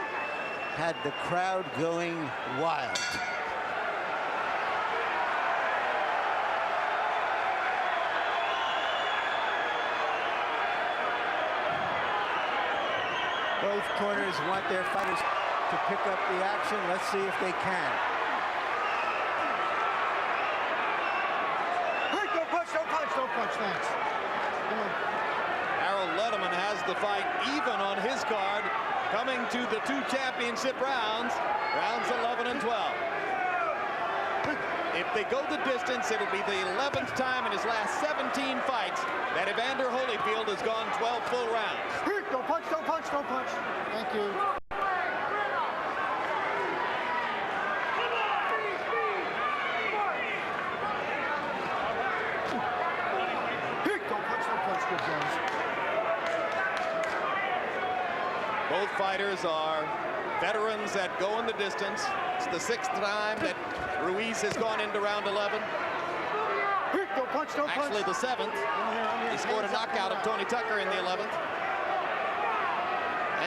had the crowd going wild. Both corners want their fighters to pick up the action. Let's see if they can. Don't punch, don't punch, don't punch. Thanks. Come on. Harold Letterman has the fight even on his card, coming to the 2 championship rounds, rounds 11 and 12. If they go the distance, it'll be the 11th time in his last 17 fights that Evander Holyfield has gone 12 full rounds. Don't punch, don't punch, don't punch. Thank you. Don't punch, don't punch. Good Jones. Both fighters are veterans that go in the distance. It's the 6th time that Ruiz has gone into round 11. Don't punch, don't punch. Actually, the 7th. He scored a knockout of Tony Tucker in the 11th.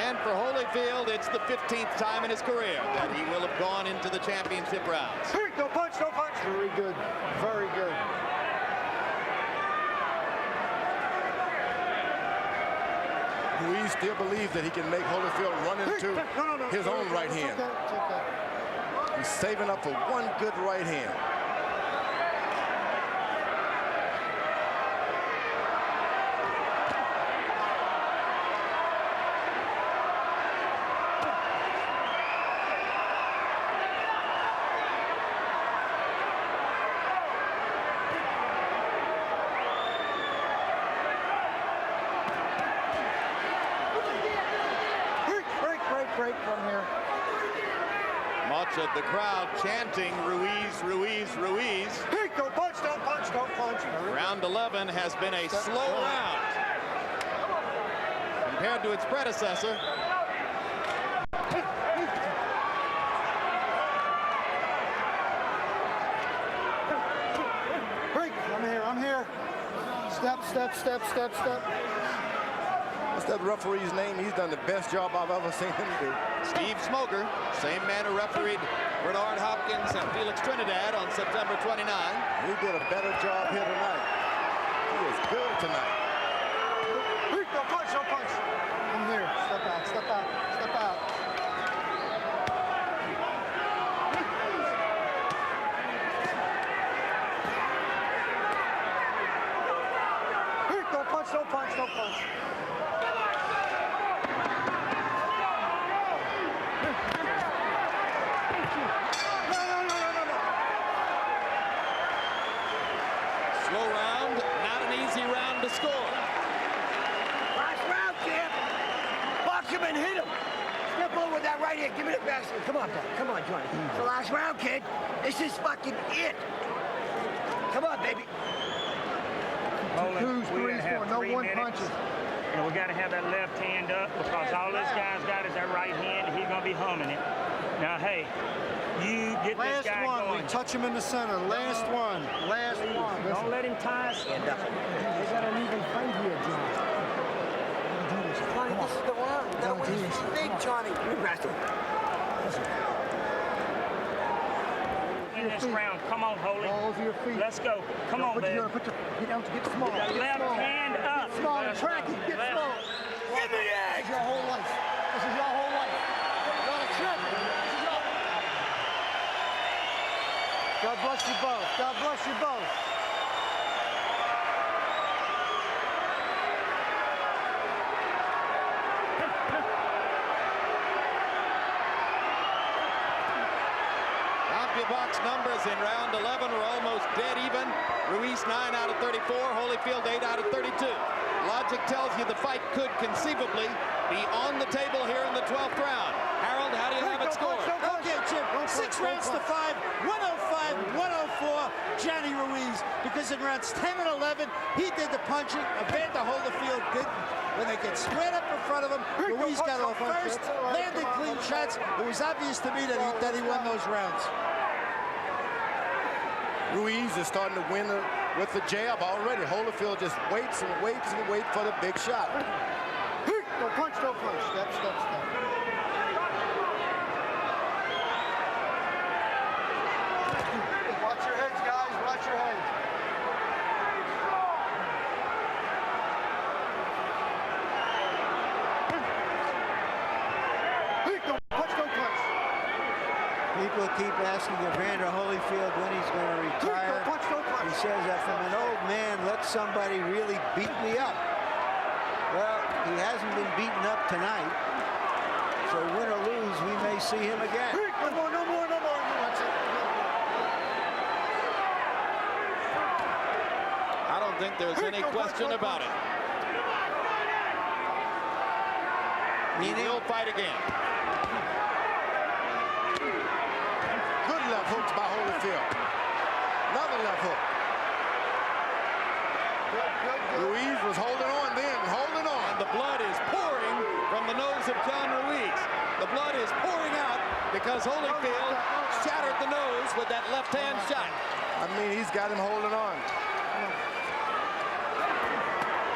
And for Holyfield, it's the 15th time in his career that he will have gone into the championship rounds. Don't punch, don't punch. Very good, very good. Ruiz still believes that he can make Holyfield run into his own right hand. It's okay. He's saving up for one good right hand. Break from here. Much of the crowd chanting Ruiz, Ruiz, Ruiz. Don't punch, don't punch, don't punch. Round 11 has been a slow round compared to its predecessor. Break. I'm here. Step, step, step, step, step. What's that referee's name? He's done the best job I've ever seen him do. Steve Smoger, same man who refereed Bernard Hopkins and Felix Trinidad on September 29. He did a better job here tonight. He is good tonight. Don't punch, don't punch. Come here. Step out, step out, step out. Don't punch, don't punch, don't punch. Slow round, not an easy round to score. Last round, champ. Box him and hit him. Step over that right hand. Give me the back. Come on, buddy. Come on, Johnny. It's the last round, kid. This is fucking it. Come on, baby. Twos, threes, four. No 3 one minutes. punches. And we got to have that left hand up because all this guy's got is that right hand. He's going to be humming it. Now, hey, you get Last this guy one. going. We touch him in the center. Last one. Last one. Don't let him tie us. Stand up. They got an even fight here, John. Johnny, this is the round. You gotta win this big, Johnny. You wrestle. In this round, come on, Holy. Balls to your feet. Let's go. Come on, baby. Get down to get small. Left hand up. Get small. Track it. Get small. Give me that. This is your whole life. This is your whole life. You're on a trip. This is your... God bless you both. God bless you both. Box numbers in round 11 are almost dead even. Ruiz 9 out of 34, Holyfield 8 out of 32. Logic tells you the fight could conceivably be on the table here in the 12th round. Harold, how do you have it scored? Okay, Jim, 6 rounds to 5, 105, 104, Johnny Ruiz. Because in rounds 10 and 11, he did the punching. Evander Holyfield didn't. When they get squared up in front of him, Ruiz got off first, landed clean shots. It was obvious to me that he won those rounds. Ruiz is starting to win with the jab already. Holyfield just waits and waits and waits for the big shot. Don't punch, don't punch. Step, step, step. Watch your heads, guys. Watch your heads. Don't punch, don't punch. People keep asking Evander Holyfield when he's going to retire. Don't punch, don't punch. He says that from an old man, let somebody really beat me up. Well, he hasn't been beaten up tonight. So win or lose, we may see him again. No more, no more, no more. That's it. I don't think there's any question about it. He will fight again. Good left hooks by Holyfield. Another left hook. Ruiz was holding on then, holding on. And the blood is pouring from the nose of John Ruiz. The blood is pouring out because Holyfield shattered the nose with that left-hand shot. I mean, he's got him holding on.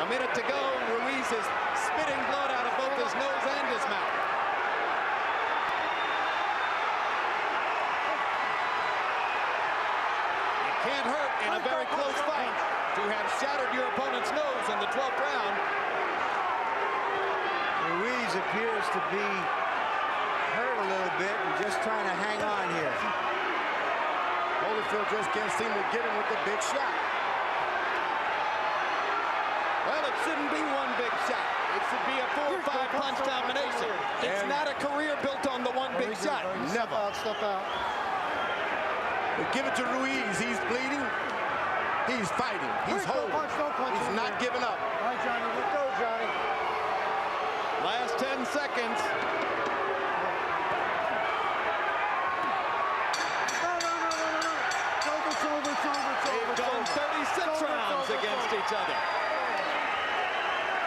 A minute to go, and Ruiz is spitting blood out of both his nose and his mouth. It can't hurt in a very close fight to have shattered your opponent's nose in the 12th round. Ruiz appears to be hurt a little bit and just trying to hang on here. Holyfield just can't seem to get him with the big shot. Well, it shouldn't be one big shot. It should be a 4 or 5 punch combination. It's not a career built on the one big shot. Never. Step out. But give it to Ruiz. He's bleeding. He's fighting. He's holding. He's not giving up. All right, Johnny, let's go, Johnny. Last 10 seconds. They've gone 36 rounds against each other.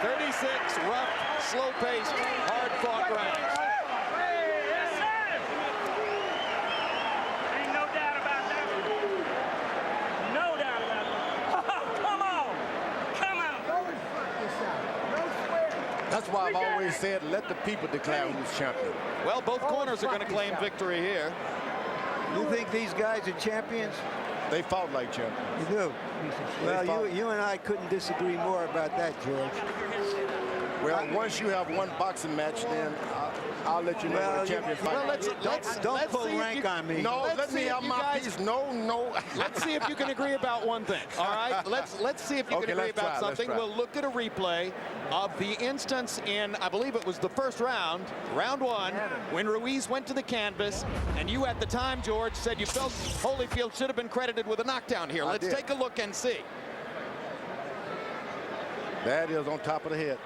36 rough, slow-paced, hard-fought rounds. Ain't no doubt about that. No doubt about that. Oh, come on. Come That's why I've always said, let the people declare who's champion. Well, both corners are going to claim victory here. You think these guys are champions? They fought like champions. You do? Well, you and I couldn't disagree more about that, George. Well, once you have one boxing match, then I'll let you know what the champion fight. Well, don't pull rank on me. No, let me have my piece. No. Let's see if you can agree about one thing. All right, let's see if you can agree about something. We'll look at a replay of the instance in, I believe it was the first round, round one, when Ruiz went to the canvas, and you at the time, George, said you felt Holyfield should have been credited with a knockdown here. Let's take a look and see. That is on top of the head.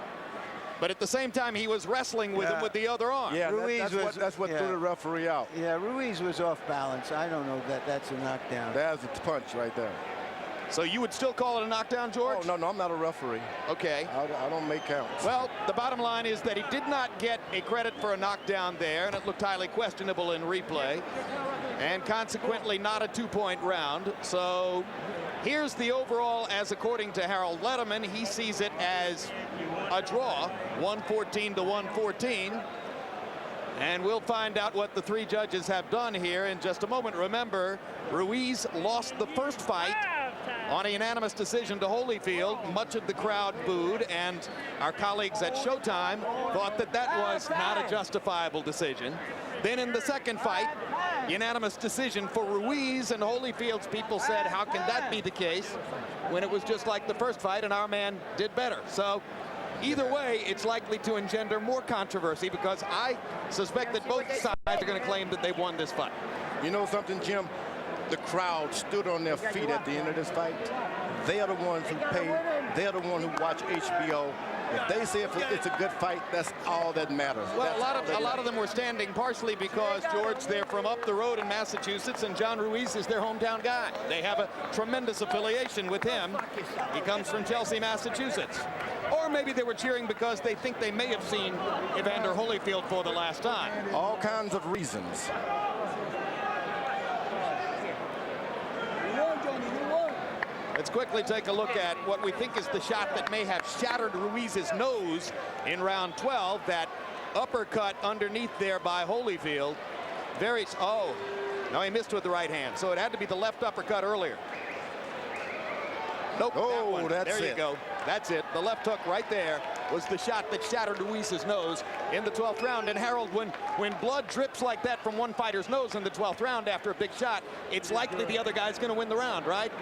But at the same time, he was wrestling with him with the other arm. Yeah, that's what threw the referee out. Yeah, Ruiz was off balance. I don't know that that's a knockdown. That's a punch right there. So you would still call it a knockdown, George? Oh, no, I'm not a referee. Okay. I don't make counts. Well, the bottom line is that he did not get a credit for a knockdown there, and it looked highly questionable in replay, and consequently not a two-point round. So here's the overall, as according to Harold Letterman, he sees it as a draw, 114 to 114. And we'll find out what the three judges have done here in just a moment. Remember, Ruiz lost the first fight on a unanimous decision to Holyfield. Much of the crowd booed, and our colleagues at Showtime thought that that was not a justifiable decision. Then in the second fight, unanimous decision for Ruiz, and Holyfield's people said, how can that be the case when it was just like the first fight and our man did better? So either way, it's likely to engender more controversy, because I suspect that both sides are going to claim that they won this fight. You know something, Jim? The crowd stood on their feet at the end of this fight. They are the ones who pay. They're the ones who watch HBO. If they say it's a good fight, that's all that matters. Well, a lot of them were standing partially because, George, they're from up the road in Massachusetts, and John Ruiz is their hometown guy. They have a tremendous affiliation with him. He comes from Chelsea, Massachusetts. Or maybe they were cheering because they think they may have seen Evander Holyfield for the last time. All kinds of reasons. Let's quickly take a look at what we think is the shot that may have shattered Ruiz's nose in round 12. That uppercut underneath there by Holyfield. No, he missed with the right hand. So it had to be the left uppercut earlier. Nope, there you go. That's it. The left hook right there was the shot that shattered Ruiz's nose in the 12th round. And Harold, when blood drips like that from one fighter's nose in the 12th round after a big shot, it's likely the other guy's going to win the round, right?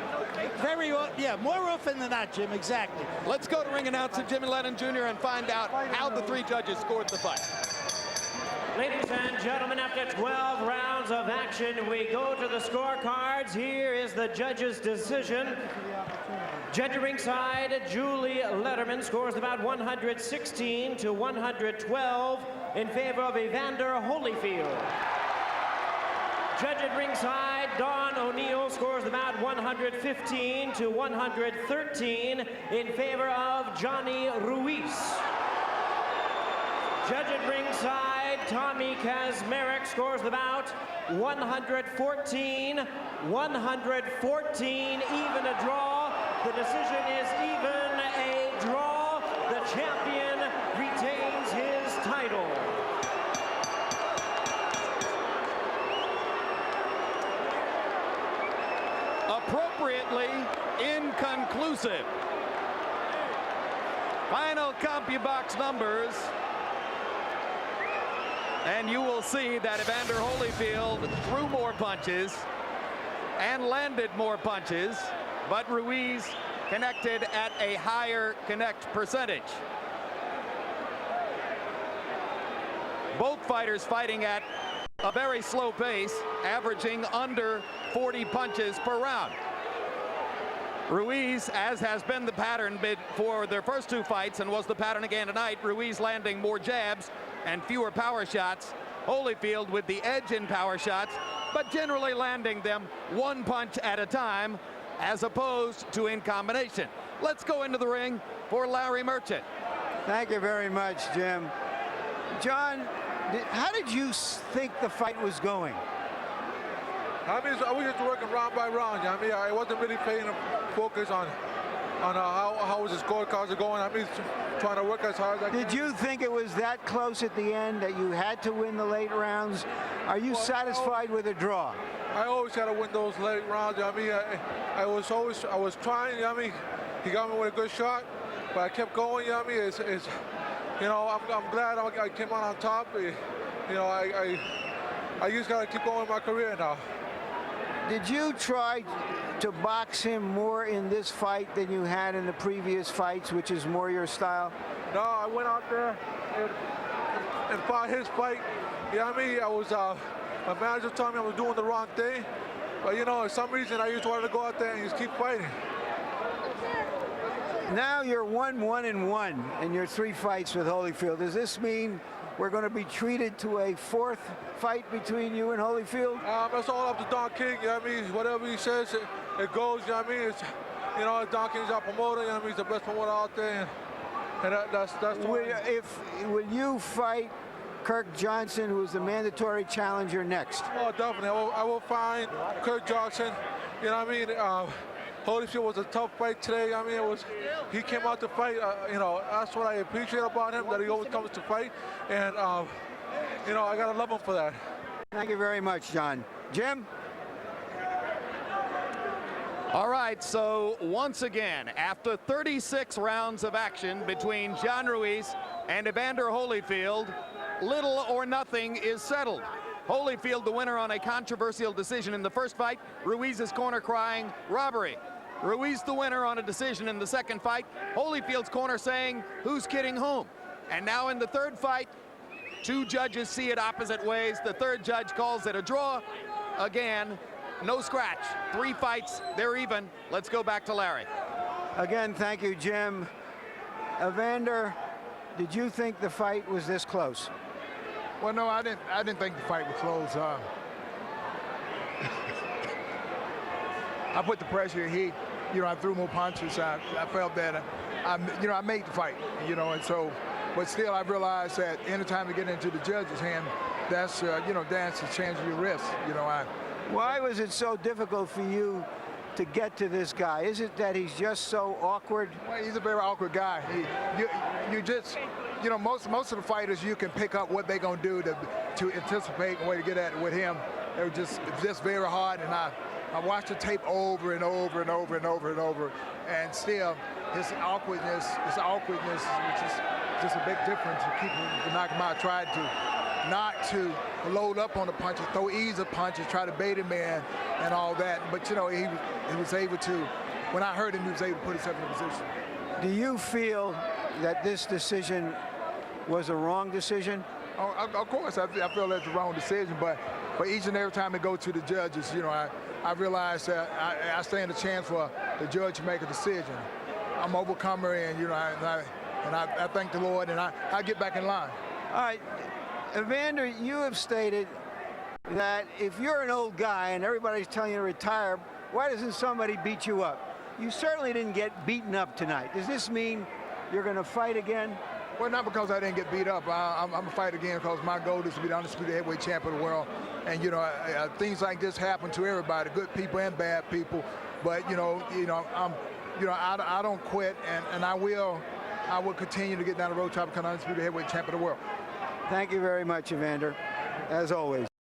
More often than not, Jim, exactly. Let's go to ring announcer Jimmy Lennon Jr. and find out how the three judges scored the fight. Ladies and gentlemen, after 12 rounds of action, we go to the scorecards. Here is the judges' decision. Judge at ringside, Julie Letterman, scores about 116 to 112 in favor of Evander Holyfield. Judge at ringside, Don O'Neill, scores about 115 to 113 in favor of Johnny Ruiz. Judge at ringside, Tommy Kazmarek, scores about 114, 114, even a draw. The decision is even a draw. The champion retains his title. Appropriately inconclusive. Final CompuBox numbers. And you will see that Evander Holyfield threw more punches and landed more punches, but Ruiz connected at a higher connect percentage. Both fighters fighting at a very slow pace, averaging under 40 punches per round. Ruiz, as has been the pattern for their first two fights and was the pattern again tonight, Ruiz landing more jabs and fewer power shots. Holyfield with the edge in power shots, but generally landing them one punch at a time as opposed to in combination. Let's go into the ring for Larry Merchant. Thank you very much, Jim. John, how did you think the fight was going? I mean, I was just working round by round. I mean, I wasn't really paying focus on how was the scorecards are going. I mean, trying to work as hard as I can. Did you think it was that close at the end that you had to win the late rounds? Are you satisfied with a draw? I always had to win those late rounds. I mean, I was trying. I mean, he got me with a good shot, but I kept going. I mean, I'm glad I came out on top. I just got to keep going in my career now. Did you try to box him more in this fight than you had in the previous fights, which is more your style? No, I went out there and fought his fight. Yeah, I mean, my manager told me I was doing the wrong thing, but for some reason I just wanted to go out there and just keep fighting. Now you're 1-1-1 in your 3 fights with Holyfield. Does this mean we're going to be treated to a 4th fight between you and Holyfield? That's all up to Don King. I mean, whatever he says, it goes. I mean, Don King's our promoter. I mean, he's the best promoter out there, and that's will you fight Kirk Johnson, who is the mandatory challenger, next? Oh, definitely. I will find Kirk Johnson. You know what I mean? Holyfield was a tough fight today. I mean, he came out to fight. That's what I appreciate about him, that he always comes to fight. And, I got to love him for that. Thank you very much, John. Jim? All right, so once again, after 36 rounds of action between John Ruiz and Evander Holyfield, little or nothing is settled. Holyfield the winner on a controversial decision in the first fight. Ruiz's corner crying robbery. Ruiz the winner on a decision in the second fight. Holyfield's corner saying, who's kidding whom? And now in the third fight, 2 judges see it opposite ways. The third judge calls it a draw. Again, no scratch. 3 fights, they're even. Let's go back to Larry. Again, thank you, Jim. Evander, did you think the fight was this close? Well, no, I didn't think the fight was close. I put the pressure, heat. I threw more punches. I felt that I made the fight. And so, but still, I realized that anytime you get into the judge's hand, that's that's a chance of your wrist. Why was it so difficult for you to get to this guy? Is it that he's just so awkward? Well, he's a very awkward guy. You just, most of the fighters, you can pick up what they're going to do to anticipate and way to get at it. With him, it's just very hard. And I watched the tape over and over and over and over and over, and still his awkwardness, which is just a big difference to keep him from knocking him out. Tried to not to load up on the punches, throw easy punches, try to bait him in and all that. But he was able to, when I heard him, he was able to put himself in a position. Do you feel that this decision was a wrong decision? Oh, of course, I feel that's the wrong decision, but each and every time I go to the judges, I realize that I stand a chance for the judge to make a decision. I'm an overcomer, and I thank the Lord, and I get back in line. All right, Evander, you have stated that if you're an old guy and everybody's telling you to retire, why doesn't somebody beat you up? You certainly didn't get beaten up tonight. Does this mean you're going to fight again? Well, not because I didn't get beat up. I'm going to fight again because my goal is to be the undisputed heavyweight champion of the world. And, things like this happen to everybody, good people and bad people. But, I don't quit, and I will continue to get down the road trying to become undisputed heavyweight champion of the world. Thank you very much, Evander, as always.